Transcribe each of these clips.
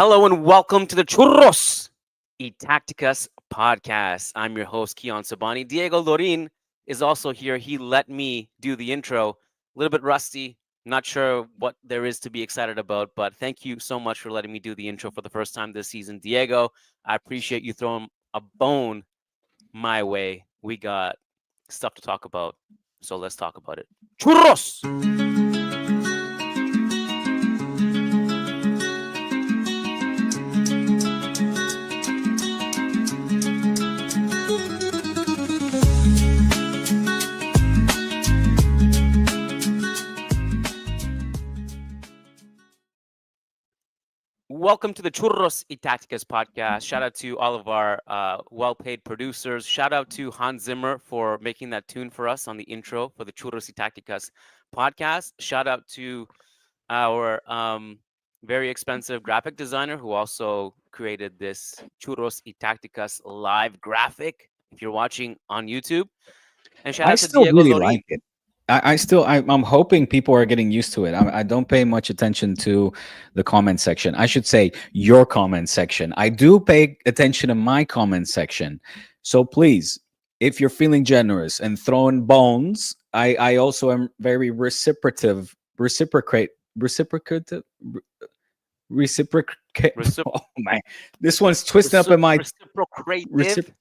Hello and welcome to the Churros y Tacticas podcast. I'm your host, Kian Sabani. Diego Lorin is also here. He let me do the intro. A little bit rusty. Not sure what there is to be excited about, but thank you so much for letting me do the intro for the first time this season. Diego, I appreciate you throwing a bone my way. We got stuff to talk about, so let's talk about it. Churros! Welcome to the Churros y Tacticas podcast. Shout out to all of our well-paid producers. Shout out to Hans Zimmer for making that tune for us on the intro for the Churros y Tacticas podcast. Shout out to our very expensive graphic designer who also created this Churros y Tacticas live graphic if you're watching on YouTube. And shout I out to still Diego really Lorin. like it. I'm hoping people are getting used to it. I don't pay much attention to the comment section. I should say your comment section. I do pay attention to my comment section. So please, if you're feeling generous and throwing bones, I also am very reciprocative, reciprocate. Recipro- Oh my, this one's twisted up in my reciprocative.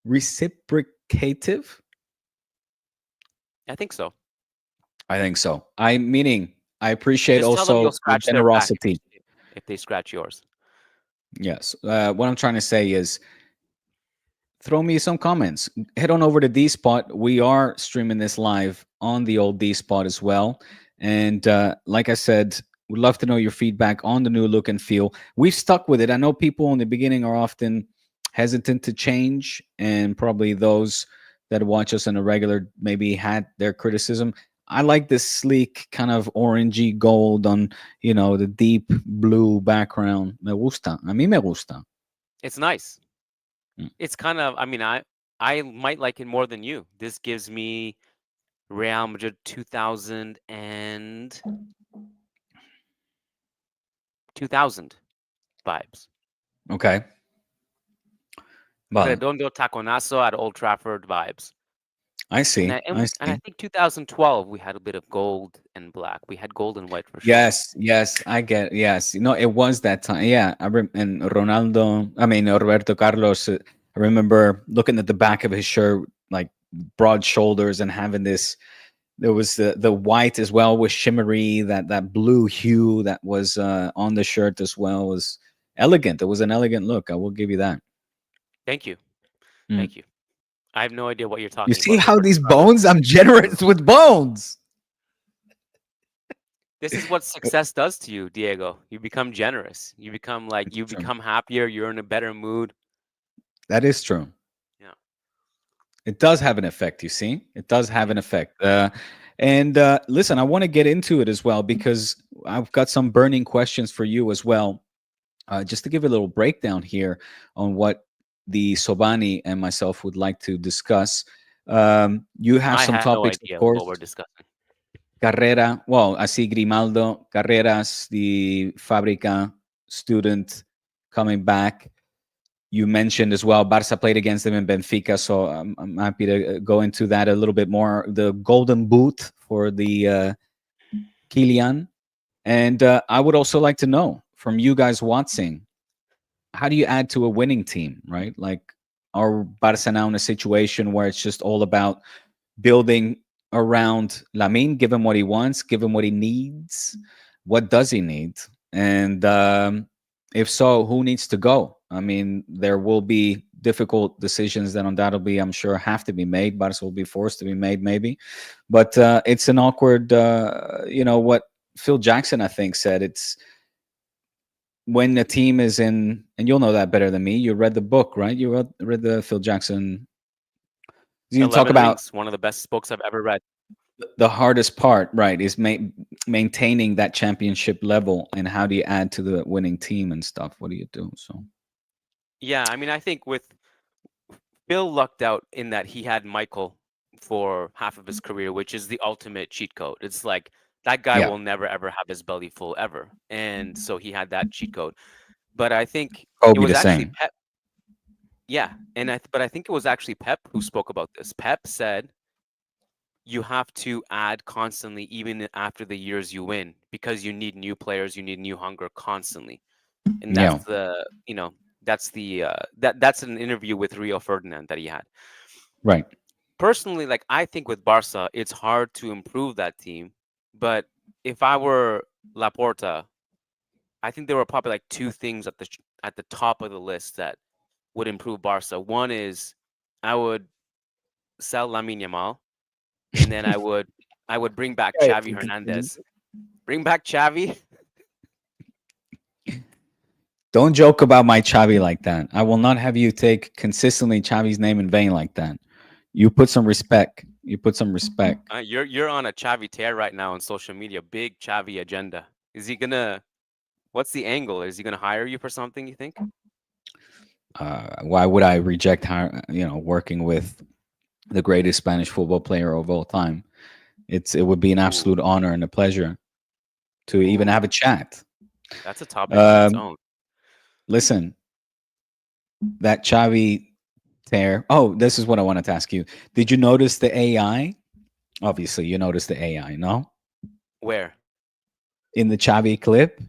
reciprocative. I think so. I think so. I appreciate Just tell them you'll also the scratch their back generosity. if they scratch yours. Yes. What I'm trying to say is throw me some comments. Head on over to D Spot. We are streaming this live on the old D Spot as well. And like I said, would love to know your feedback on the new look and feel. We've stuck with it. I know people in the beginning are often hesitant to change, and probably those that watch us on a regular maybe had their criticism. I like this sleek kind of orangey gold on, the deep blue background. Me gusta. A mí me gusta. It's nice. Mm. It's kind of, I might like it more than you. This gives me Real Madrid 2000 vibes. Okay. Well, Redondo Taconazo at Old Trafford vibes. I And see. I, and, I and I see. think 2012 we had a bit of gold and black. We had gold and white for sure. Yes, yes, I get. Yes, it was that time. Yeah, and Ronaldo. I mean, Roberto Carlos. I remember looking at the back of his shirt, like broad shoulders, and having this. There was the white as well was shimmery. That blue hue that was on the shirt as well was elegant. It was an elegant look. I will give you that. Thank you. Mm. Thank you. I have no idea what you're You talking see about, how Roberto these Carlos. bones? I'm generous with bones. This is what success does to you, Diego. You become generous. You become you True. become happier. You're in a better mood. That is true. Yeah. It does have an effect, you see? It does have Yeah. an effect. And listen, I want to get into it as well because I've got some burning questions for you as well. Just to give a little breakdown here on what the Sobani and myself would like to discuss. You have I some have no topics, of idea course. what we're discussing. Carrera, well, I see Grimaldo, Carreras, the Fabrica student coming back. You mentioned as well, Barca played against them in Benfica, so I'm happy to go into that a little bit more. The golden boot for the Kylian. And I would also like to know from you guys watching, how do you add to a winning team, right? Like, are Barca now in a situation where it's just all about building around Lamine, give him what he wants, give him what he needs? What does he need? And if so, who needs to go? I mean, there will be difficult decisions that undoubtedly, I'm sure, have to be made. Barca will be forced to be made, maybe. But it's an awkward, what Phil Jackson, I think, said. It's when the team is in, and you'll know that better than me. You read the book, right? You read the Phil Jackson. You talk 11 about Rings, one of the best books I've ever read. the hardest part, right, is maintaining that championship level, and how do you add to the winning team and stuff? What do you do? So Yeah, I think with Phil lucked out in that he had Michael for half of his career, which is the ultimate cheat code. It's like that guy yeah, will never ever have his belly full ever. And so he had that cheat code. But I think it Kobe was the actually same. Pep. Yeah, but I think it was actually Pep who spoke about this. Pep said you have to add constantly, even after the years you win, because you need new players, you need new hunger constantly, and that's Yeah, the you know that's the that's an interview with Rio Ferdinand that he had. right. Personally, like I think with Barca, it's hard to improve that team, but if I were Laporta, I think there were probably like two things at the top of the list that would improve Barca. One is I would sell Lamine Yamal, and then I would bring back Right. Xavi Hernandez. Bring back Xavi. Don't joke about my Chavi like that. I will not have you take consistently Chavi's name in vain like that. You put some respect. You put some respect. You're on a Xavi tear right now on social media. Big Xavi agenda. Is he gonna? What's the angle? Is he gonna hire you for something? You think? Why would I reject, working with the greatest Spanish football player of all time? It would be an Ooh, absolute honor and a pleasure to even have a ooh, chat. that's a topic on its Um, own. listen, that Chavi tear. Oh, this is what I wanted to ask you. Did you notice the AI? Obviously, you noticed the AI, no? Where? In the Chavi clip.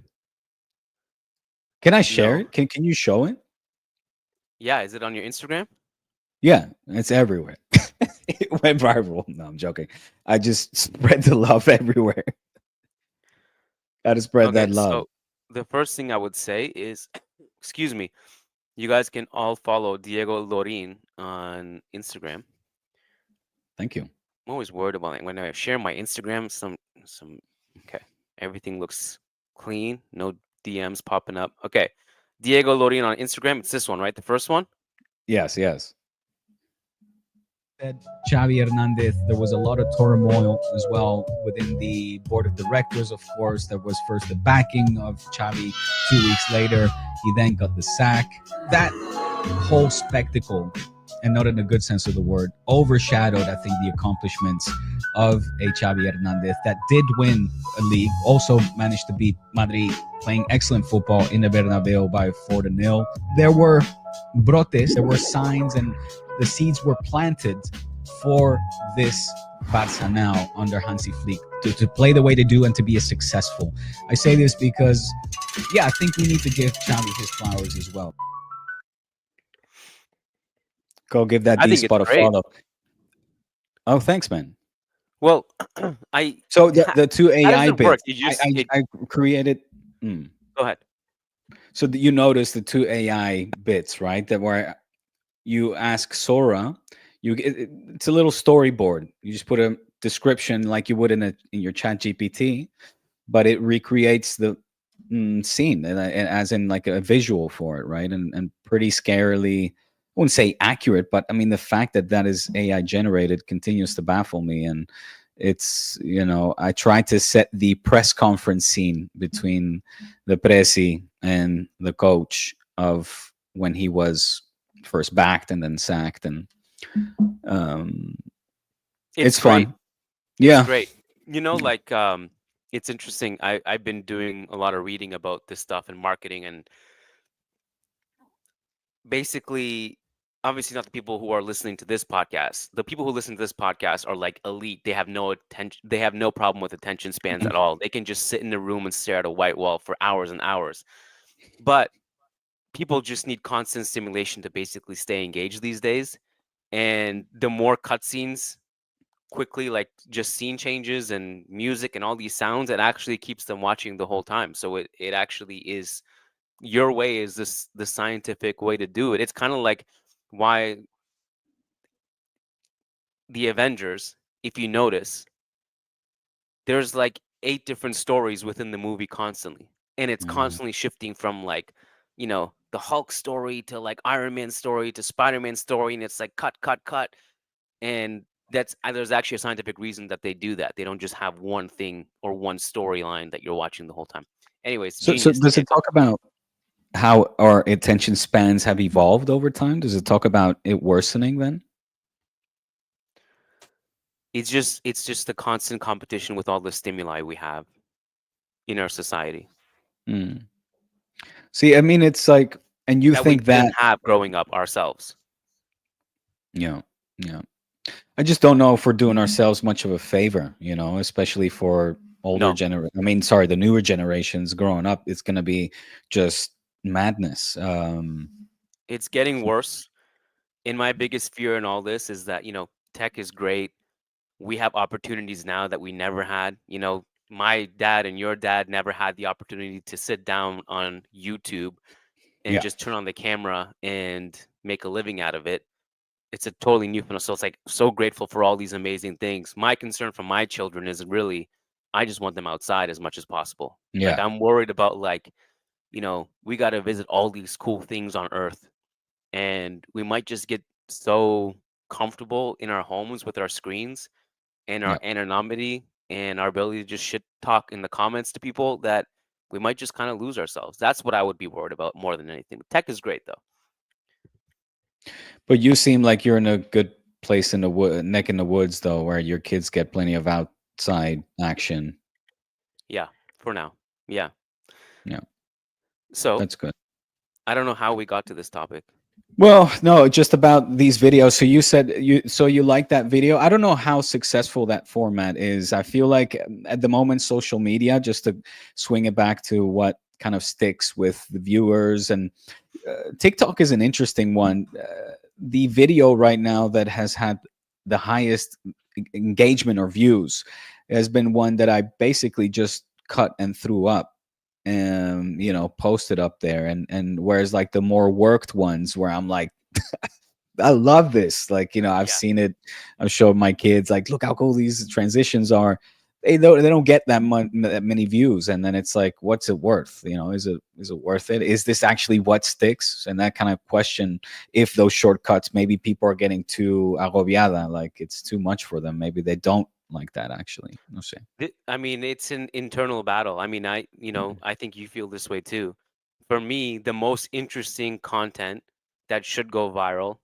Can I share No. it? Can you show it? Yeah. Is it on your Instagram? Yeah, it's everywhere. It went viral. No, I'm joking. I just spread the love everywhere. Got to spread Okay. that love. So the first thing I would say is, excuse me. You guys can all follow Diego Lorin on Instagram. Thank you. I'm always worried about it when I share my Instagram. Some okay, everything looks clean. No DMs popping up. Okay, Diego Lorin on Instagram. It's this one, right? The first one. Yes, yes. Said Xavi Hernandez, there was a lot of turmoil as well within the board of directors. Of course, there was first the backing of Xavi. 2 weeks later, he then got the sack. That whole spectacle, and not in a good sense of the word, overshadowed, I think, the accomplishments of a Xavi Hernandez that did win a league, also managed to beat Madrid, playing excellent football in the Bernabeu by 4-0. There were brotes, there were signs, and the seeds were planted for this Barca now under Hansi Flick to play the way they do and to be as successful. I say this because, yeah, I think we need to give Xavi his flowers as well. Go give that I D think it's spot a great. follow. Oh, thanks, man. Well, I So the two how does AI it work? bits, You just it, I created. Mm. go ahead. So you notice the two AI bits, right? That where you ask Sora, it's a little storyboard. You just put a description like you would in your Chat GPT, but it recreates the scene and as in like a visual for it, right? And pretty scarily, I wouldn't say accurate, but I mean the fact that that is AI generated continues to baffle me. And it's, I tried to set the press conference scene between the presi and the coach of when he was first backed and then sacked, and um It's it's great. fun. It's Yeah. great. It's interesting. I've been doing a lot of reading about this stuff and marketing, and basically, obviously not the people who are listening to this podcast. The people who listen to this podcast are like elite. They have no attention. They have no problem with attention spans at all. They can just sit in a room and stare at a white wall for hours and hours. But people just need constant stimulation to basically stay engaged these days. And the more cutscenes quickly, like just scene changes and music and all these sounds, it actually keeps them watching the whole time. So it actually is your way is this the scientific way to do it. It's kind of like why the Avengers, if you notice, there's like 8 different stories within the movie constantly. And it's Mm. constantly shifting from like, the Hulk story to like Iron Man story to Spider-Man story. And it's like cut, cut, cut. And there's actually a scientific reason that they do that. They don't just have one thing or one storyline that you're watching the whole time. Anyways, So genius, does it Diego. talk about how our attention spans have evolved over time? Does it talk about it worsening then? It's just the constant competition with all the stimuli we have in our society. Mm. See, I mean, it's like, and you that we think that, didn't have growing up ourselves. yeah, yeah. I just don't know if we're doing ourselves much of a favor, especially for older No, I mean, sorry, the newer generations growing up. It's going to be just madness. it's getting worse. And my biggest fear in all this is that, tech is great. We have opportunities now that we never had. My dad and your dad never had the opportunity to sit down on YouTube and Yeah, just turn on the camera and make a living out of it. It's a totally new phenomenon. So it's like so grateful for all these amazing things. My concern for my children is really, I just want them outside as much as possible. Like yeah, I'm worried about like, we got to visit all these cool things on Earth, and we might just get so comfortable in our homes with our screens and our yeah. anonymity and our ability to just shit talk in the comments to people that we might just kind of lose ourselves. That's what I would be worried about more than anything. Tech is great though. But you seem like you're in a good place in the neck in the woods, though, where your kids get plenty of outside action. Yeah, for now. Yeah. Yeah, So that's good. I don't know how we got to this topic. Well, no, just about these videos. So you said you like that video. I don't know how successful that format is. I feel like at the moment social media, just to swing it back to what kind of sticks with the viewers, and TikTok is an interesting one. The video right now that has had the highest engagement or views has been one that I basically just cut and threw up and posted up there, and whereas like the more worked ones where I'm like, I love this. Like, I've Yeah. seen it. I've showed my kids, like, look how cool these transitions are. They don't get that many views, and then it's like, what's it worth? Is it worth it? Is this actually what sticks? And that kind of question, if those shortcuts, maybe people are getting too agobiada, like it's too much for them. Maybe they don't like that actually. No sé. I mean, it's an internal battle. I mean, I think you feel this way too. For me, the most interesting content that should go viral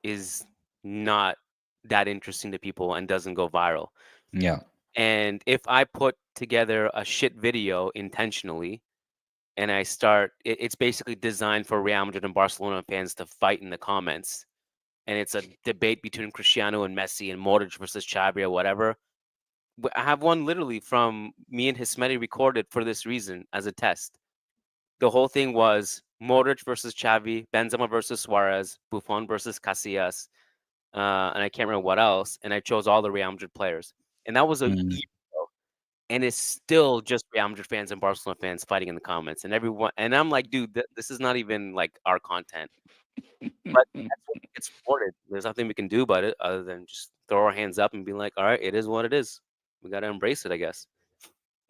is not that interesting to people and doesn't go viral. Yeah. And if I put together a shit video intentionally and it's basically designed for Real Madrid and Barcelona fans to fight in the comments. And it's a debate between Cristiano and Messi and Modric versus Xavi or whatever. I have one literally from me and Hismeti recorded for this reason as a test. The whole thing was Modric versus Xavi, Benzema versus Suarez, Buffon versus Casillas, and I can't remember what else. And I chose all the Real Madrid players, and that was a year Mm. ago. And it's still just Real Madrid fans and Barcelona fans fighting in the comments, and everyone. And I'm like, dude, this is not even like our content, but that's what gets rewarded. There's nothing we can do about it other than just throw our hands up and be like, all right, it is what it is. We got to embrace it, I guess.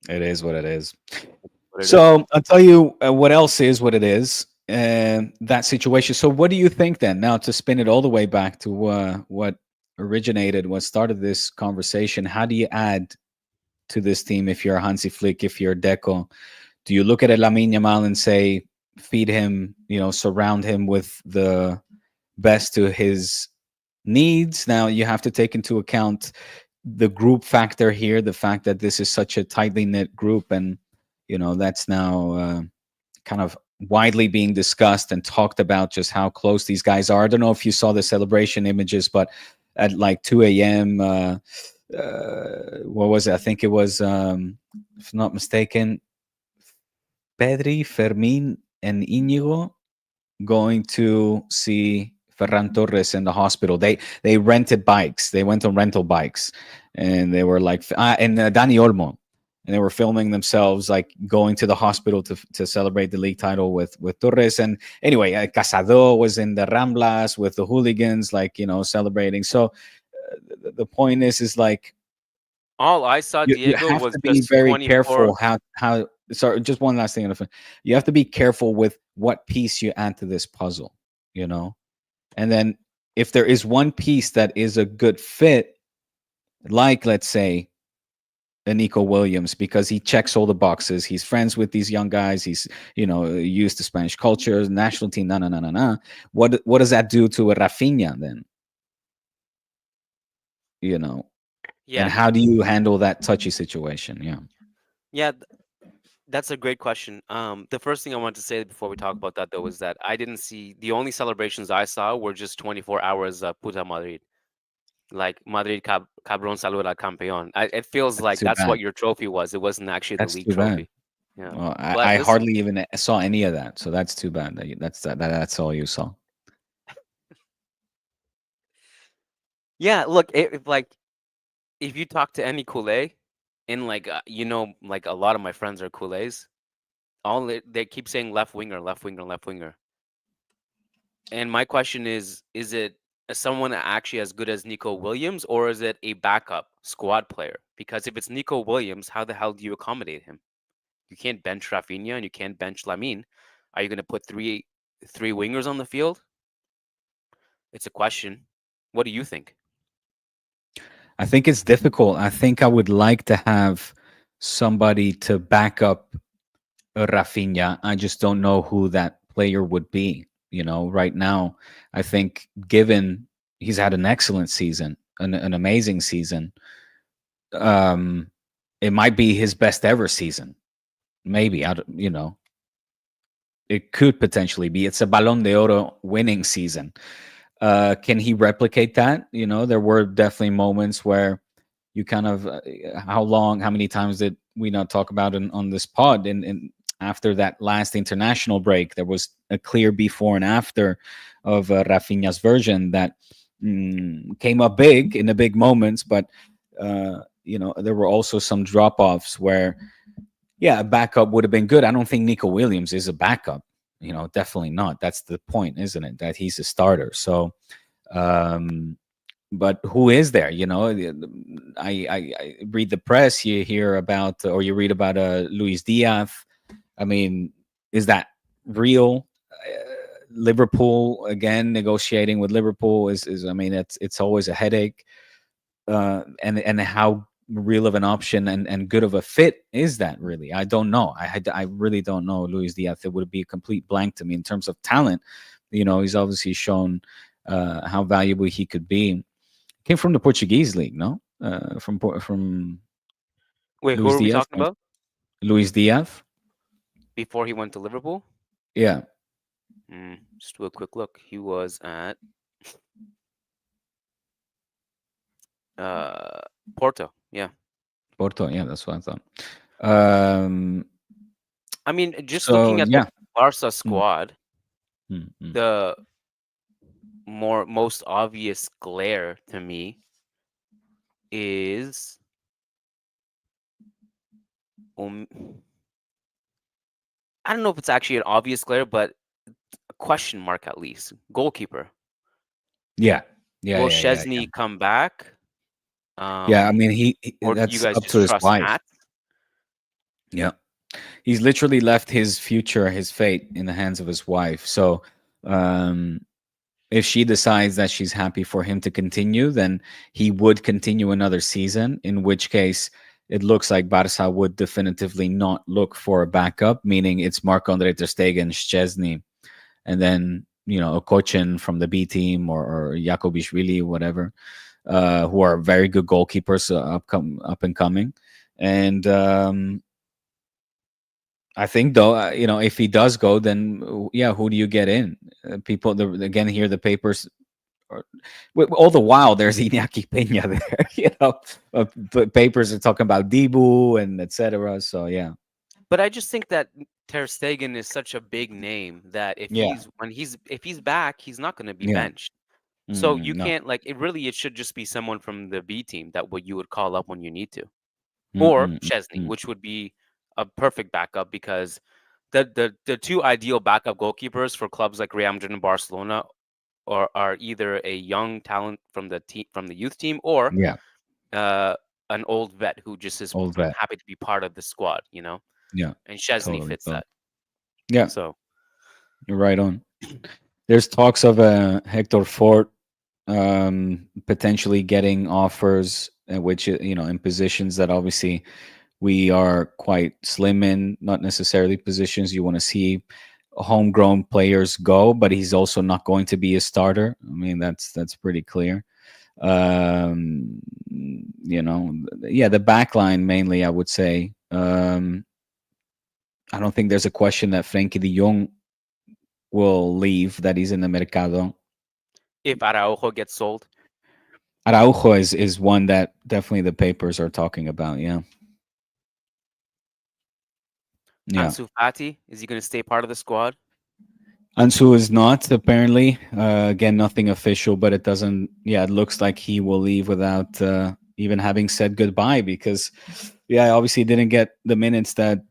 It is what it is. What it is. So I'll tell you what else is what it is. That situation. So what do you think then? Now to spin it all the way back to what what started this conversation. How do you add to this team if you're Hansi Flick, if you're Deco? Do you look at a Lamine Yamal and say, feed him, surround him with the best to his needs? Now you have to take into account the group factor here, the fact that this is such a tightly knit group, and that's now kind of widely being discussed and talked about, just how close these guys are. I don't know if you saw the celebration images, but at like 2 a.m., what was it? I think it was, if not mistaken, Pedri, Fermin, and Inigo going to see Ferran Torres in the hospital. They rented bikes. They went on rental bikes, and they were like, and Dani Olmo, and they were filming themselves like going to the hospital to celebrate the league title with Torres. And anyway, Casado was in the Ramblas with the hooligans, like celebrating. So the point is like All I saw, you Diego, have was to be just very 24. careful how. Sorry, just one last thing on the phone. You have to be careful with what piece you add to this puzzle, and then if there is one piece that is a good fit, like let's say a Nico Williams, because he checks all the boxes. He's friends with these young guys. He's used to Spanish culture, national team. Na na na na na. What does that do to a Rafinha then? You know, and Yeah, how do you handle that touchy situation? Yeah. yeah. That's a great question. The first thing I wanted to say before we talk about that though is that I didn't see the only celebrations I saw were just 24 hours Puta Madrid. Like Madrid Cabrón Salud al Campeón. It feels That's like too that's what bad. your trophy was. It wasn't actually the That's league too bad. trophy. Yeah. Well, But I listen, hardly even saw any of that, so that's too bad. That's all you saw. yeah, look, if you talk to any Kool-Aid, and like a lot of my friends are Kool-Aids, they keep saying left winger, left winger, left winger. And my question is it someone actually as good as Nico Williams, or is it a backup squad player? Because if it's Nico Williams, how the hell do you accommodate him? You can't bench Rafinha and you can't bench Lamine. Are you going to put three wingers on the field? It's a question. What do you think? I think it's difficult. I think I would like to have somebody to back up Rafinha. I just don't know who that player would be. Right now, I think given he's had an excellent season, an amazing season, um, it might be his best ever season. Maybe it could potentially be. It's a Balón de Oro winning season. Can he replicate that? There were definitely moments where you kind of how many times did we not talk about on this pod? And after that last international break, there was a clear before and after of Rafinha's version that came up big in the big moments, but there were also some drop offs where yeah, a backup would have been good. I don't think Nico Williams is a backup. Definitely not. That's the point, isn't it? That he's a starter. So, um, but who is there? I read the press. You hear about, or you read about Luis Diaz. I mean, is that real? Liverpool again negotiating with Liverpool is I mean it's always a headache. And how real of an option and good of a fit is that really? I don't know. I really don't know. Luis Diaz, it would be a complete blank to me in terms of talent. He's obviously shown how valuable he could be. Came from the Portuguese league, no? From Wait, who Luis are we Diaz. talking about? Luis Diaz. Before he went to Liverpool? Yeah. Just do a quick look. He was at Porto. Yeah. Porto. Yeah, that's what I thought. Um. I mean, just looking So at the yeah. Barca Mm, squad, mm. the most obvious glare to me is um, I don't know if it's actually an obvious glare, but a question mark at least. Goalkeeper. Yeah. Yeah. Will Yeah. Yeah. Yeah. Chesney come back? Yeah. I mean, Or do you that's guys up just to his trust wife. Matt? Yeah. He's literally left his future, his fate in the hands of his wife. So, um, if she decides that she's happy for him to continue, then he would continue another season, in which case it looks like Barca would definitively not look for a backup, meaning it's Marc-Andre Ter Stegen, Szczesny, and then, Okochin from the B team or Jakobishvili, whatever, who are very good goalkeepers, up and coming. And I think though, if he does go, then yeah, who do you get in? People again here the papers. All the while, there's Iñaki Peña there. But papers are talking about Dibu and etc. So yeah, But I just think that Ter Stegen is such a big name that yeah, if he's back, he's not going to be yeah. benched. So you No, can't it should just be someone from the B team that what you would call up when you need to. Or Mm-mm, Chesney, mm-mm. which would be a perfect backup because the two ideal backup goalkeepers for clubs like Real Madrid and Barcelona are either a young talent from the youth team or Yeah, uh, an old vet who just is old vet. happy to be part of the squad, Yeah, and Chesney totally, fits totally. that. Yeah, So you're right on. There's talks of Hector Fort potentially getting offers, which in positions that obviously we are quite slim in, not necessarily positions you want to see homegrown players go, but he's also not going to be a starter. I mean, that's pretty clear. Yeah, the back line mainly, I would say. I don't think there's a question that Frankie de Jong will leave, that he's in the mercado. If Araujo gets sold, Araujo is one that definitely the papers are talking about. Yeah. Yeah. Ansu Fati, is he going to stay part of the squad? Ansu is not, apparently. Again, nothing official, but it doesn't. Yeah, it looks like he will leave without even having said goodbye because, yeah, obviously didn't get the minutes that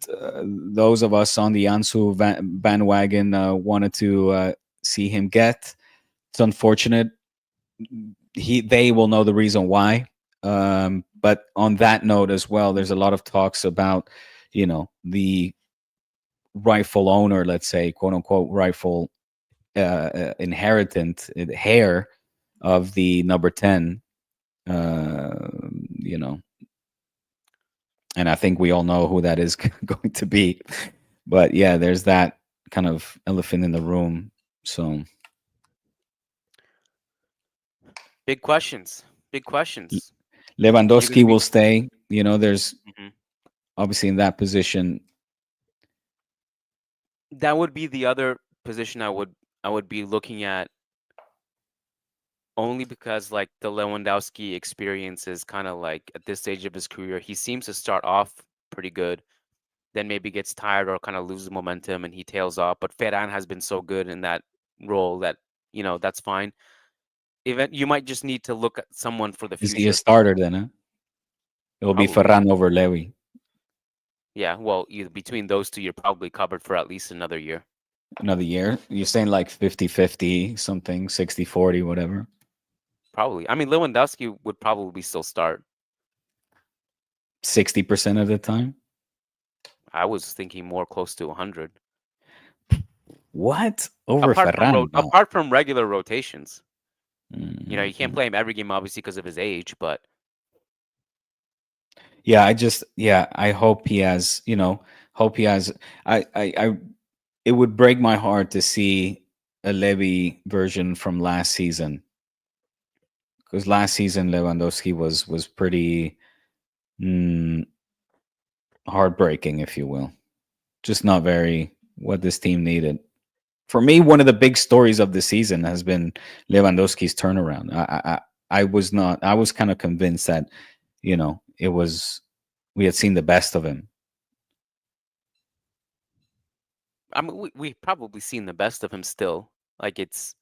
those of us on the Ansu bandwagon wanted to see him get. It's unfortunate. They will know the reason why. But on that note as well, there's a lot of talks about, the rightful owner, let's say, quote unquote, rightful inheritant heir of the number 10, uh, you know, and I think we all know who that is going to be. But yeah, there's that kind of elephant in the room. So Big questions. Big questions. You're going Lewandowski to be. will stay. There's Mhm. obviously in that position. That would be the other position I would be looking at, only because like the Lewandowski experience is kind of like at this stage of his career, he seems to start off pretty good, then maybe gets tired or kind of loses momentum and he tails off. But Ferran has been so good in that role that that's fine. Even you might just need to look at someone for the Is he a future. starter then? Huh? It'll be Probably. Ferran over Lewy. Yeah, well, between those two, you're probably covered for at least another year. Another year. You're saying like 50-50, something 60-40, whatever. Probably. I mean, Lewandowski would probably still start. 60% of the time. I was thinking more close to 100. What? Over Ferran? No. Apart from regular rotations. You can't Mhm. play him every game, obviously, because of his age, but Yeah, I hope he has, hope he has. It would break my heart to see a Levy version from last season, because last season Lewandowski was pretty heartbreaking, if you will. Just not very what this team needed. For me, one of the big stories of the season has been Lewandowski's turnaround. I was not. I was kind of convinced that it was we had seen the best of him. I mean, we've probably seen the best of him still. Like he's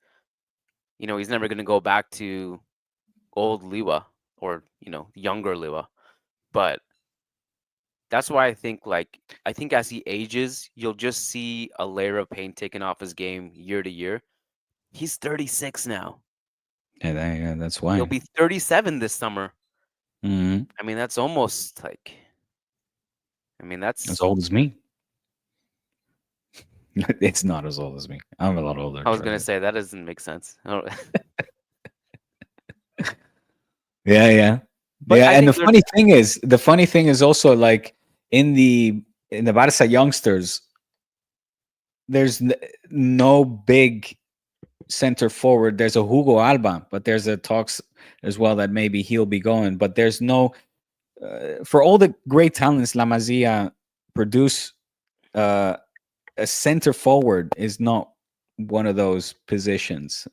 never going to go back to old Liwa or, younger Liwa. But that's why I think as he ages, you'll just see a layer of paint taken off his game year to year. He's 36 now. And that's He'll why. be 37 this summer. Mhm. I mean, that's almost like, I mean, As that's, old as me. It's not as old as me. I'm a lot older. I was Trust going to me. say, that doesn't make sense. Yeah, yeah, But yeah. I And think there's, the funny thing is also like in the Barca youngsters, there's no big center forward. There's a Hugo Alba, but there's a talks as well that maybe he'll be going. But there's no for all the great talents La Masia produce. A center forward is not one of those positions.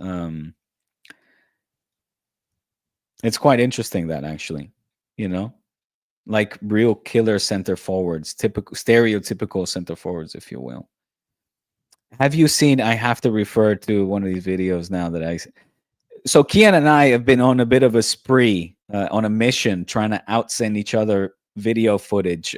It's quite interesting that actually, you know, like real killer center forwards, typical stereotypical center forwards, if you will. Have you seen? I have to refer to one of these videos now that So Kian and I have been on a bit of a spree, on a mission, trying to outsend each other video footage.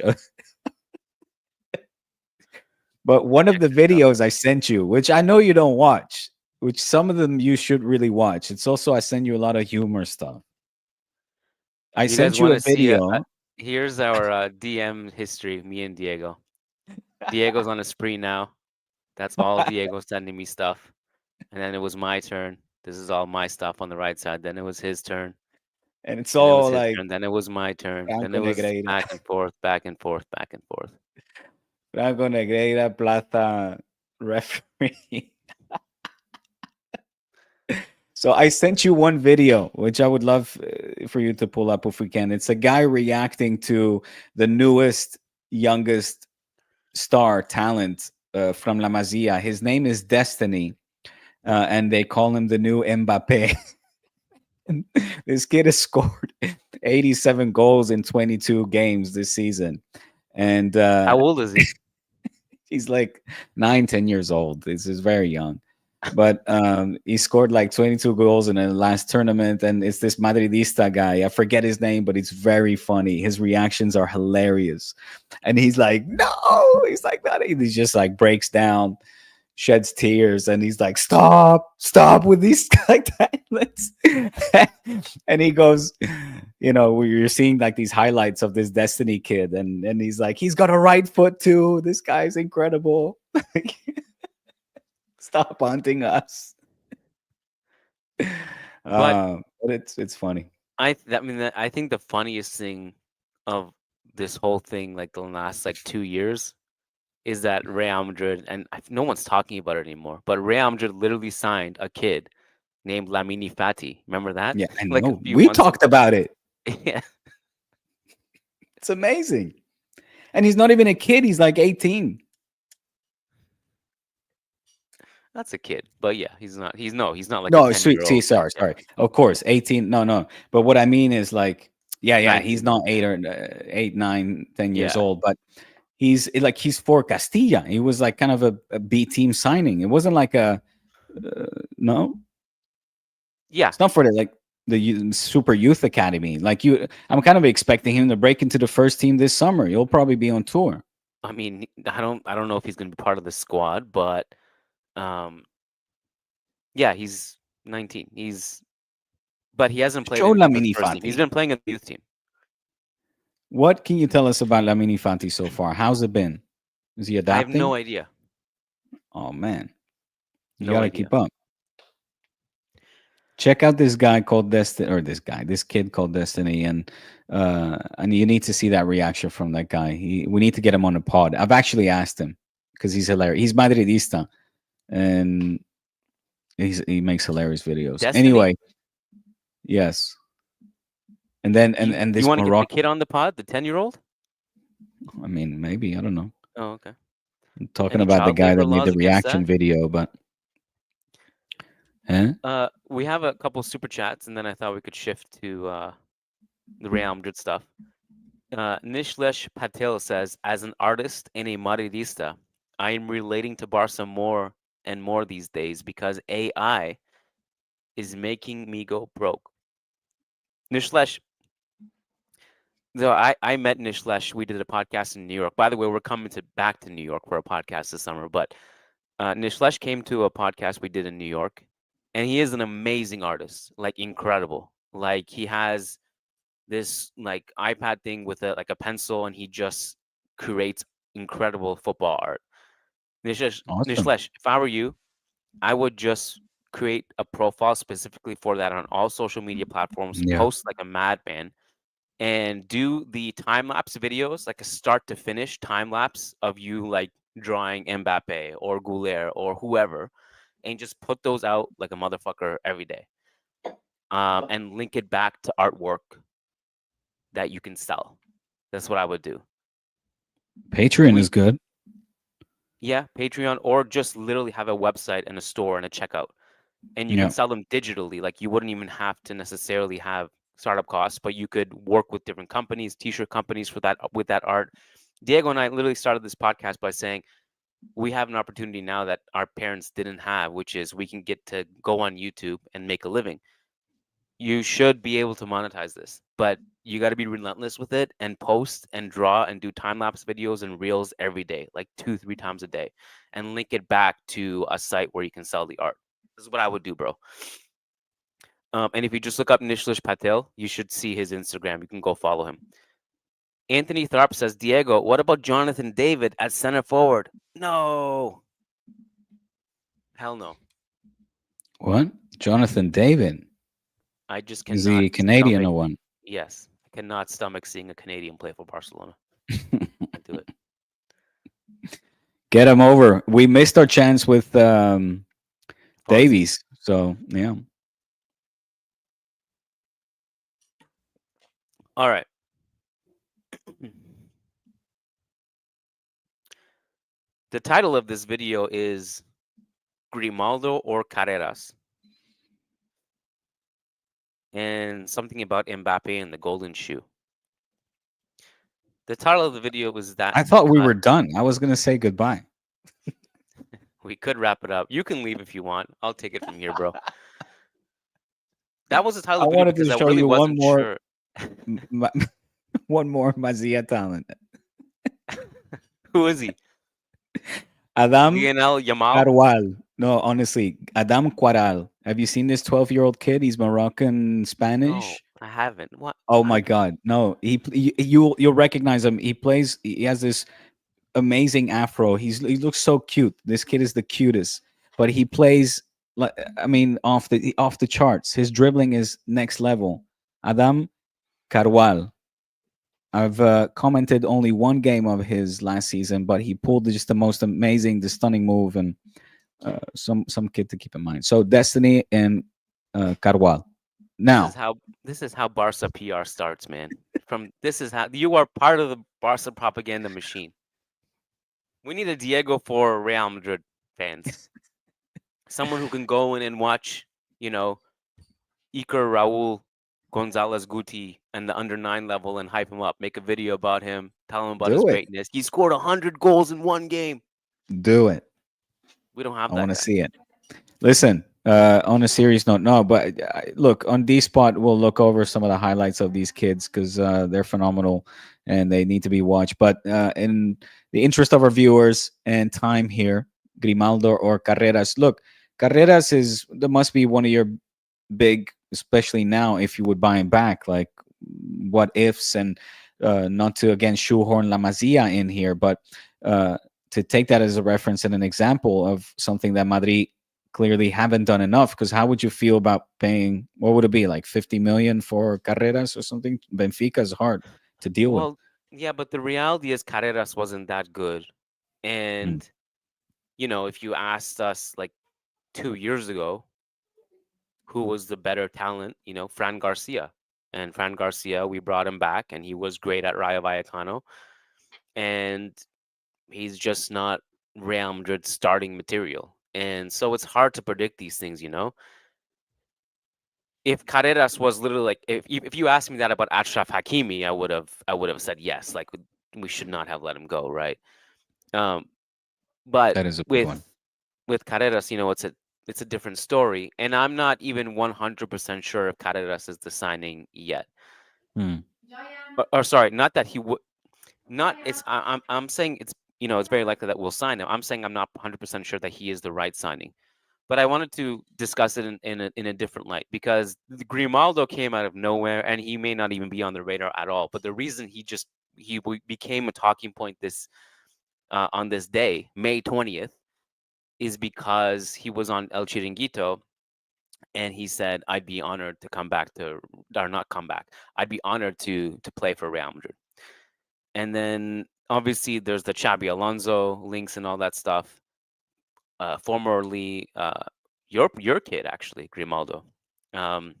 But one of the videos I sent you, which I know you don't watch, which some of them you should really watch. It's also I send you a lot of humor stuff. I you guys sent you want a to see video. here's our DM history, me and Diego. Diego's on a spree now. That's all Diego sending me stuff. And then it was my turn. This is all my stuff on the right side. Then it was his turn. And it's Then it was all his like turn. Then it was my turn. Then Franco it was Negreira, back and forth, back and forth, back and forth. Franco Negreira, Plata referee. So I sent you one video, which I would love for you to pull up if we can. It's a guy reacting to the newest, youngest star talent from La Masia. His name is Destiny, and they call him the new Mbappe. And this kid has scored 87 goals in 22 games this season, and How old is he? he's like 9, 10 years old. This is very young. But he scored like 22 goals in the last tournament, and it's this Madridista guy. I forget his name, but it's very funny. His reactions are hilarious, and he's like, "No!" He's like that. He just like breaks down, sheds tears, and he's like, "Stop! Stop with these like talents!" And he goes, you're seeing like these highlights of this Destiny kid, and he's like, "He's got a right foot too. This guy's incredible." Stop haunting us. But But it's funny. I think the funniest thing of this whole thing, like the last like 2 years, is that Real Madrid, and no one's talking about it anymore, but Real Madrid literally signed a kid named Lamine Fati. Remember that? Yeah, I Like a know. few We months talked ago. about it. Yeah, It's amazing. And he's not even a kid. He's like 18. that's a kid. But yeah, he's not. He's not like a No, sweet. See, 10-year-old. sorry, Yeah, sorry. Of course, 18. No, no. But what I mean is like, yeah, he's 19. not 8, 9, 10 years Yeah, old, but he's for Castilla. He was like kind of a B team signing. It wasn't like no, yeah. it's not for the like the super youth academy. I'm kind of expecting him to break into the first team this summer. He'll probably be on tour. I mean, I don't know if he's gonna be part of the squad, but um, yeah, he's 19. But he hasn't played Show anything for the Lamini first team. He's Fati. been playing in the youth team. What can you tell us about Lamini Fati so far? How's it been? Is he I have no adapting? idea. Oh man, you No got to idea. keep up. Check out this guy called Destiny, or this kid called Destiny, and you need to see that reaction from that guy. We need to get him on the pod. I've actually asked him because he's hilarious. He's Madridista, and he makes hilarious videos. Destiny? Anyway, yes, and then and You this want to get the Morocco. kid on the pod, the 10-year-old? I mean, maybe I don't know. Oh, okay. I'm talking Any about the child guy labor that made the laws against that? reaction video, but eh? We have a couple super chats, and then I thought we could shift to the Real Madrid stuff. Nishlesh Patel says, as an artist and a Madridista, I am relating to Barca more and more these days because AI is making me go broke. Nishlesh, so I met Nishlesh. We did a podcast in New York. By the way, we're coming back to New York for a podcast this summer. But Nishlesh came to a podcast we did in New York, and he is an amazing artist, like incredible. Like he has this like iPad thing with a pencil, and he just creates incredible football art. Awesome. Nishlesh, if I were you, I would just create a profile specifically for that on all social media platforms, Yeah. post like a madman, and do the time lapse videos, like a start to finish time lapse of you like drawing Mbappe or Goulet or whoever, and just put those out like a motherfucker every day. And link it back to artwork that you can sell. That's what I would do. Patreon We is good. Yeah, Patreon, or just literally have a website and a store and a checkout, and you can Yeah. sell them digitally. Like you wouldn't even have to necessarily have startup costs, but you could work with different companies, t-shirt companies for that with that art. Diego and I literally started this podcast by saying we have an opportunity now that our parents didn't have, which is we can get to go on YouTube and make a living. You should be able to monetize this, but you got to be relentless with it and post and draw and do time lapse videos and reels every day, like 2, 3 times a day, and link it back to a site where you can sell the art. This is what I would do, bro. And if you just look up Nishlish Patel, you should see his Instagram. You can go follow him. Anthony Tharp says, Diego, what about Jonathan David at center forward? No. Hell no. What? Jonathan David? I just Is cannot he Canadian stomach. or one? Yes. I cannot stomach seeing a Canadian play for Barcelona. Can't do it. Get him over. We missed our chance with Fonzie. Davies. So yeah. All right. The title of this video is Grimaldo or Carreras, and something about Mbappe and the golden shoe. The title of the video was that I thought we because were done. I was gonna say goodbye. we could wrap it up. You can leave if you want. I'll take it from here, bro. That was the title I of the video wanted because to I show really you one wasn't more, sure. Ma- one more Mazia talent. Who is he? Adam Lionel Yamal? Carwal. No, honestly, Adam Quaral. Have you seen this 12-year-old kid? He's Moroccan No, Spanish. I haven't. What? Oh my God, no! You'll recognize him. He plays. He has this amazing afro. He looks so cute. This kid is the cutest, but he plays like, I mean, off the charts. His dribbling is next level. Adam Carwal. I've commented only one game of his last season, but he pulled just the most amazing, the stunning move, and some kid to keep in mind. So Destiny and Carwal. This is Now, how this is how Barca PR starts, man. From this is how you are part of the Barca propaganda machine. We need a Diego for Real Madrid fans. Someone who can go in and watch, you know, Iker Raul Gonzalez Guti and the under 9 level and hype him up, make a video about him, tell him about his do it, greatness. He scored 100 goals in one game. do it. We don't have I that want to guy. see it. Listen, on a serious note, no, but look, on D Spot, we'll look over some of the highlights of these kids because they're phenomenal and they need to be watched. But in the interest of our viewers and time here, Grimaldo or Carreras, look, Carreras there must be one of your big, especially now, if you would buy him back, like what ifs and not to again shoehorn La Masia in here, but uh, to take that as a reference and an example of something that Madrid clearly haven't done enough. Because how would you feel about paying, what would it be, like 50 million for Carreras or something? Benfica is hard to deal with. Well, yeah, but the reality is Carreras wasn't that good. Mm. And, if you asked us like 2 years ago, who was the better talent, Fran Garcia. And Fran Garcia, we brought him back and he was great at Rayo Vallecano. And he's just not Real Madrid starting material. And so it's hard to predict these things. If Carreras was literally like if you asked me that about Achraf Hakimi, I would have said yes, like we should not have let him go, right? Um, but That is a big with one. with Carreras, it's a different story, and I'm not even 100% sure if Carreras is the signing yet. Mm. Or sorry, not that he would not. I'm saying it's very likely that we'll sign him. I'm saying I'm not 100% sure that he is the right signing. But I wanted to discuss it in a different light because Grimaldo came out of nowhere and he may not even be on the radar at all. But the reason became a talking point on this day, May 20th, is because he was on El Chiringuito and he said, "I'd be honored to come back to, or not come back. I'd be honored to play for Real Madrid." And then obviously there's the Xabi Alonso links and all that stuff. Formerly your kid actually, Grimaldo. Um,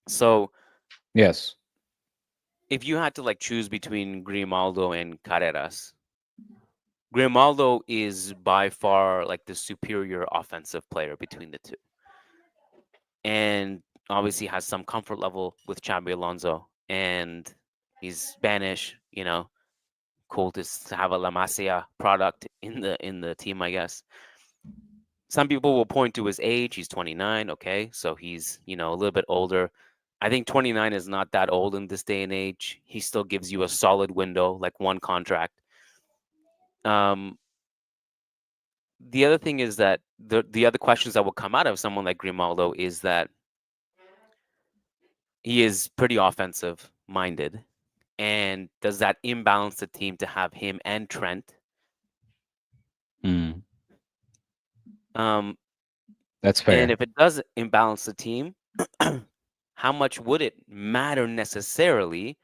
so Yes. if you had to like choose between Grimaldo and Carreras, Grimaldo is by far like the superior offensive player between the two, and obviously has some comfort level with Xabi Alonso, and he's Spanish. Cool to have a La Masia product in the team, I guess. Some people will point to his age. He's 29. Okay. So he's, a little bit older. I think 29 is not that old in this day and age. He still gives you a solid window, like one contract. Um, the other thing is that the other questions that will come out of someone like Grimaldo is that he is pretty offensive minded. And does that imbalance the team to have him and Trent? Mm. Um, That's and fair. if it does imbalance the team, how much would it matter necessarily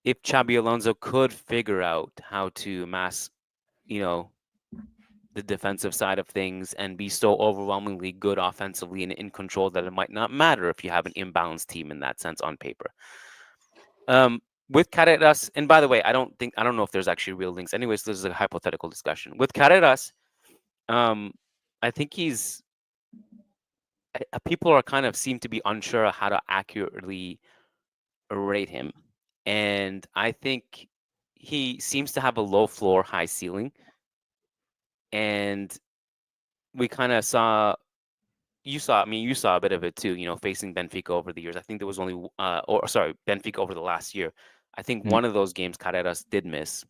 if Xabi Alonso could figure out how to mask, you know, the defensive side of things and be so overwhelmingly good offensively and in control that it might not matter if you have an imbalanced team in that sense on paper. with Carreras, and by the way, I don't know if there's actually real links. Anyways, this is a hypothetical discussion. With Carreras, um, I think people are kind of seem to be unsure of how to accurately rate him, and I think he seems to have a low floor, high ceiling, and we kind of saw. You saw a bit of it too, facing Benfica over the years. I think there was only, or sorry, Benfica over the last year. I think Mm, one of those games Carreras did miss,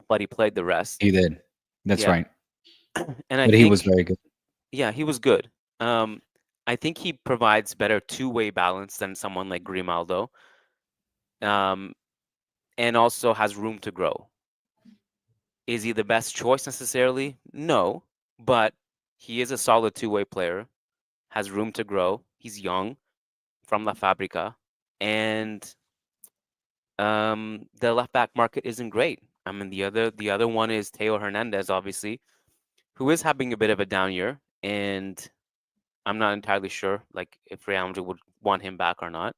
but he played the rest. he did. That's Yeah, right. and I But he was think, very good. yeah, he was good. Um, I think he provides better two-way balance than someone like Grimaldo, um, and also has room to grow. Is he the best choice necessarily? No, but he is a solid two-way player, has room to grow. He's young from La Fabrica, and the left back market isn't great. I mean, the other one is Teo Hernandez, obviously, who is having a bit of a down year, and I'm not entirely sure like if Real Madrid would want him back or not.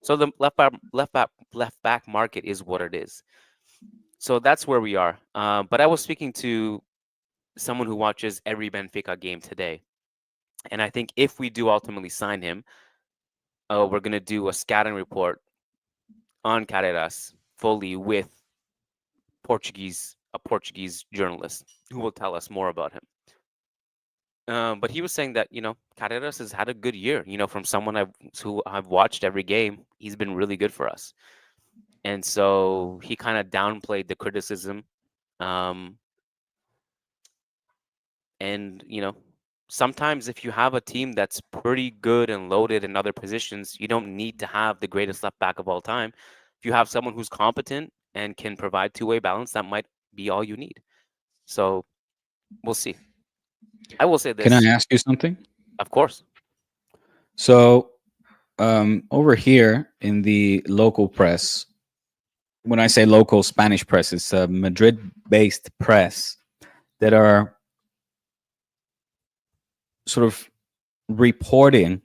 So the left back market is what it is. So that's where we are. But I was speaking to someone who watches every Benfica game today, and I think if we do ultimately sign him, we're gonna do a scouting report on Carreras fully with a Portuguese journalist who will tell us more about him. But he was saying that Carreras has had a good year. From someone who I've watched every game, he's been really good for us. And so he kind of downplayed the criticism. Um, and sometimes if you have a team that's pretty good and loaded in other positions, you don't need to have the greatest left back of all time. If you have someone who's competent and can provide two-way balance, that might be all you need. So we'll see. I will say Can I this, ask you something? of course. So, over here in the local press, when I say local Spanish press, it's a Madrid-based press that are sort of reporting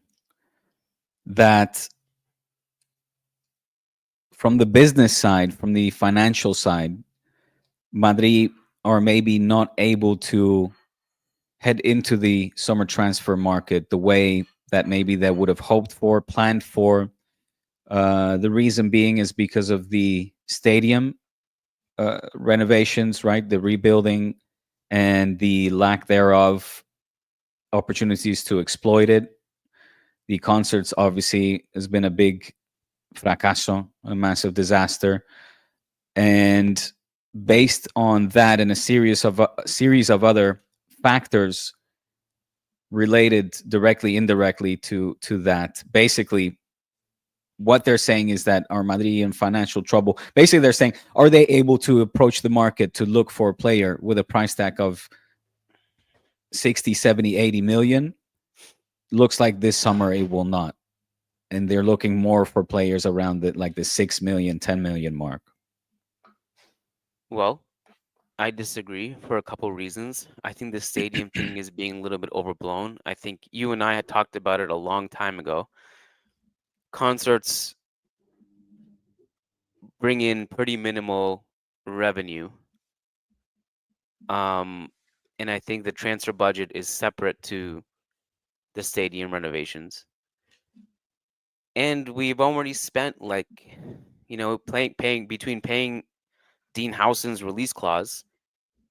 that from the business side, from the financial side, Madrid are maybe not able to head into the summer transfer market the way that maybe they would have hoped for, planned for. The reason being is because of the stadium renovations, right? The rebuilding and the lack thereof opportunities to exploit it. The concerts obviously has been a big fracaso, a massive disaster, and based on that and a series of other factors related directly, indirectly to that, basically what they're saying is that are Madrid in financial trouble. Basically, they're saying, are they able to approach the market to look for a player with a price tag of 60, 70, 80 million? Looks like this summer it will not. And they're looking more for players around the 6 million, 10 million mark. Well, I disagree for a couple reasons. I think the stadium thing is being a little bit overblown. I think you and I had talked about it a long time ago. Concerts bring in pretty minimal revenue. Um, and I think the transfer budget is separate to the stadium renovations. And we've already spent paying Dean Howson's release clause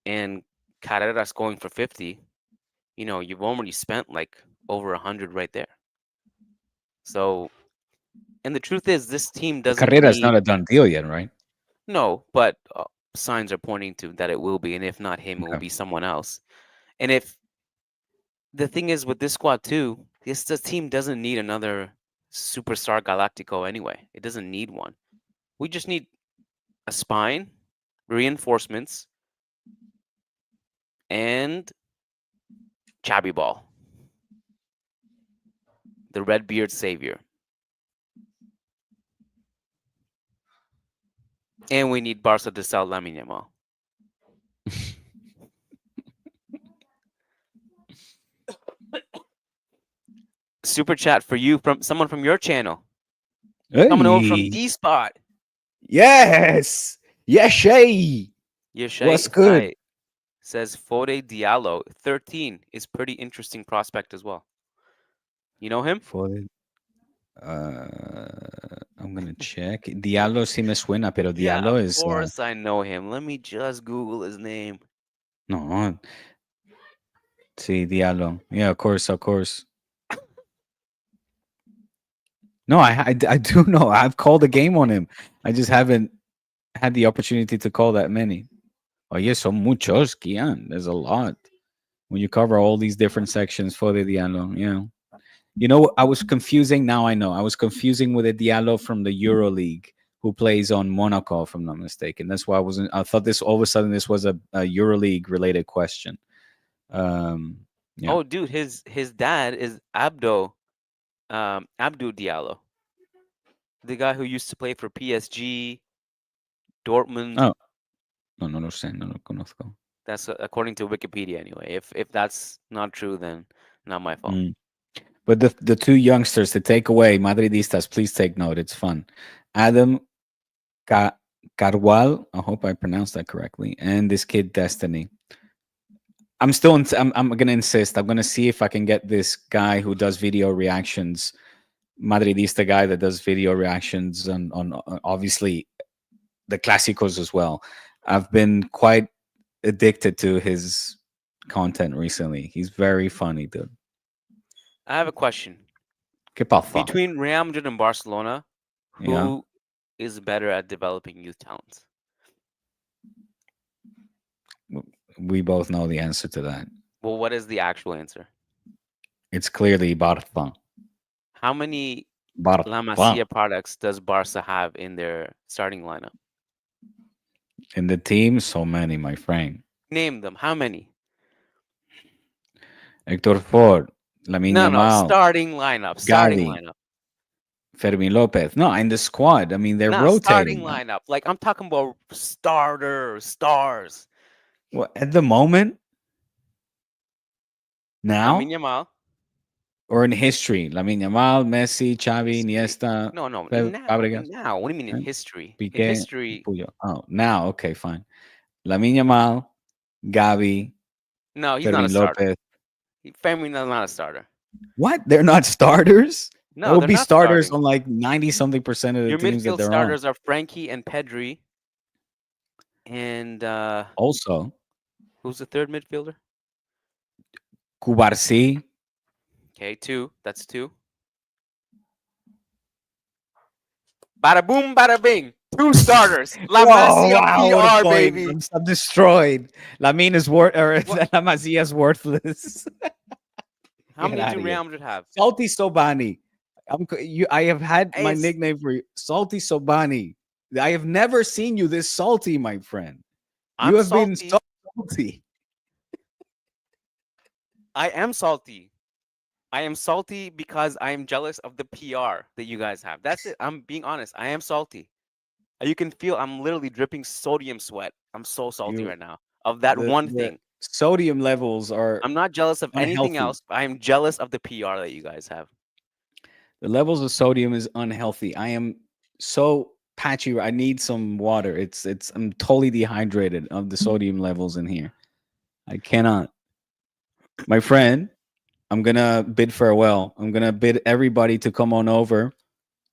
and Carreras going for 50, you've already spent like over 100 right there. So, and the truth is, this team But doesn't Carrera is not need a done deal yet, right? no, but signs are pointing to that it will be, and if not him, it will Okay. be someone else. And if the thing is with this squad too, this team doesn't need another superstar Galactico anyway. It doesn't need one. We just need a spine, reinforcements, and Chabby Ball, the Redbeard savior. And we need Barca to sell Lamine Yamal. Super chat for you from someone from your channel. Coming over from Hey, D Spot. Yes. Yes, Shay. What's Yeshay good? Sai says Fode Diallo, 13, is pretty interesting prospect as well. You know him? For I'm gonna check. Diallo sí me suena, pero Yeah, of Diallo is course I know him. Let me just Google his name. no. Sí, Diallo. Yeah, of course, of course. No, I do know. I've called a game on him. I just haven't had the opportunity to call that many. Oh, yes, son muchos, Kian. There's a lot. When you cover all these different sections for the Diallo, yeah. You know, I was confusing. Now I know. I was confusing with a Diallo from the Euro League who plays on Monaco, if I'm not mistaken. That's why I wasn't. I thought this all of a sudden this was a Euro League related question. Um, yeah. Oh, dude, his dad is Abdou Diallo, the guy who used to play for PSG, Dortmund. Oh, no, no, no sé, no lo conozco. That's according to Wikipedia anyway. If that's not true, then not my fault. Mm. But the two youngsters to take away, Madridistas, please take note. It's fun. Adam Ca- Carwal, I hope I pronounced that correctly, and this kid Destiny. I'm gonna insist. I'm gonna see if I can get this guy who does video reactions, Madridista guy that does video reactions on obviously the clásicos as well. I've been quite addicted to his content recently. He's very funny, dude. I have a question. ¿Qué pasa? Between Real Madrid and Barcelona, Yeah. who is better at developing youth talents? We both know the answer to that. Well, what is the actual answer? It's clearly Barca. How many La Barca. Masia products does Barca have in their starting lineup? In the team, so many, my friend. Name them. How many? Hector Ford, Lamine No, no. Yamal, Starting lineup. Starting Gavi, lineup. Fermin Lopez. No, in the squad. I mean, they're Not starting rotating. lineup. Like I'm talking about starter stars. Well, at the moment, Lamine now, Yamal. or in history, Lamine Yamal, Messi, Xavi, History. Iniesta, No, no. Now. Fabregas, Now. What do you mean in right? history? In Piqué, history. Puyol. Oh, now, okay, fine. Lamine Yamal, Gavi, No, he's not a Fermin starter. Lopez. Fermin is not a starter. What? They're not starters? They No, will they're be not starters starting. on like 90 something percent of the Your teams that midfield they're on. starters are Frankie and Pedri. And Also, who's the third midfielder? Kubarsi. Okay, two. That's two. Bada boom, bada bing. Two starters. La Whoa, Masia wow, what a PR, point. baby. I'm destroyed. Lamine is or What? La Masia is worthless. How Get many out do of here. Real Madrid have? Salty Sobani. I have had my It's nickname for you. Salty Sobani. I have never seen you this salty, my friend. You I'm have been so salty. salty. I am salty. I am salty because I am jealous of the PR that you guys have. That's it. I'm being honest. I am salty. You can feel I'm literally dripping sodium sweat. I'm so salty You right now of that one the thing. sodium levels are I'm not jealous of anything unhealthy. else. I am jealous of the PR that you guys have. The levels of sodium is unhealthy. I am so patchy. I need some water. It's I'm totally dehydrated of the sodium levels in here. I cannot. My friend, I'm gonna bid farewell. I'm gonna bid everybody to come on over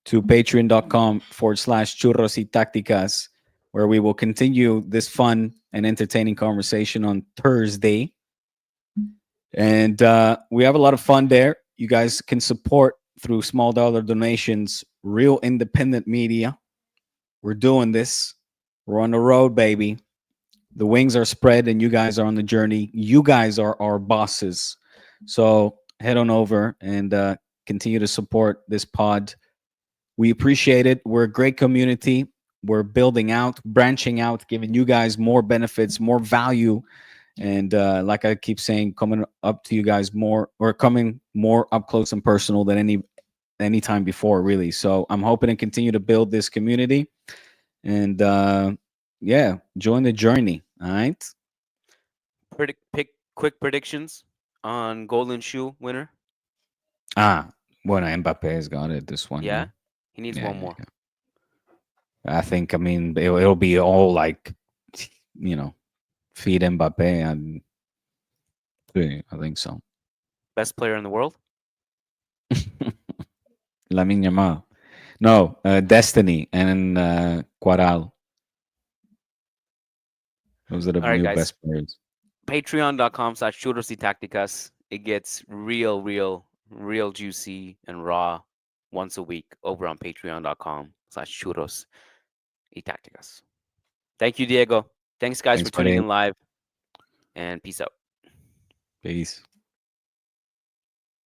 to patreon.com/churros y tácticas, where we will continue this fun and entertaining conversation on Thursday. And we have a lot of fun there. You guys can support through small dollar donations, real independent media. We're doing this. We're on the road, baby. The wings are spread and you guys are on the journey. You guys are our bosses. So head on over and continue to support this pod. We appreciate it. We're a great community. We're building out, branching out, giving you guys more benefits, more value. And like I keep saying, coming up to you guys more or coming more up close and personal than any time before, really. So I'm hoping to continue to build this community. And yeah, join the journey. All right. Pick quick predictions on Golden Shoe winner. Ah, bueno, Mbappe's got it. This one, yeah. Yeah, he needs Yeah, one yeah, more. yeah. I think, I mean, it'll be all like, you know, feed Mbappe, and yeah, I think so. Best player in the world? Lamine Yamal. No, Destiny and Quaral. Those are the All right, new guys. best players. Patreon.com/churrositacticas. It gets real juicy and raw once a week over on patreon.com/churrositacticas. Thank you, Diego. Thanks, guys, Thanks, for tuning buddy. in live, and peace out. Peace.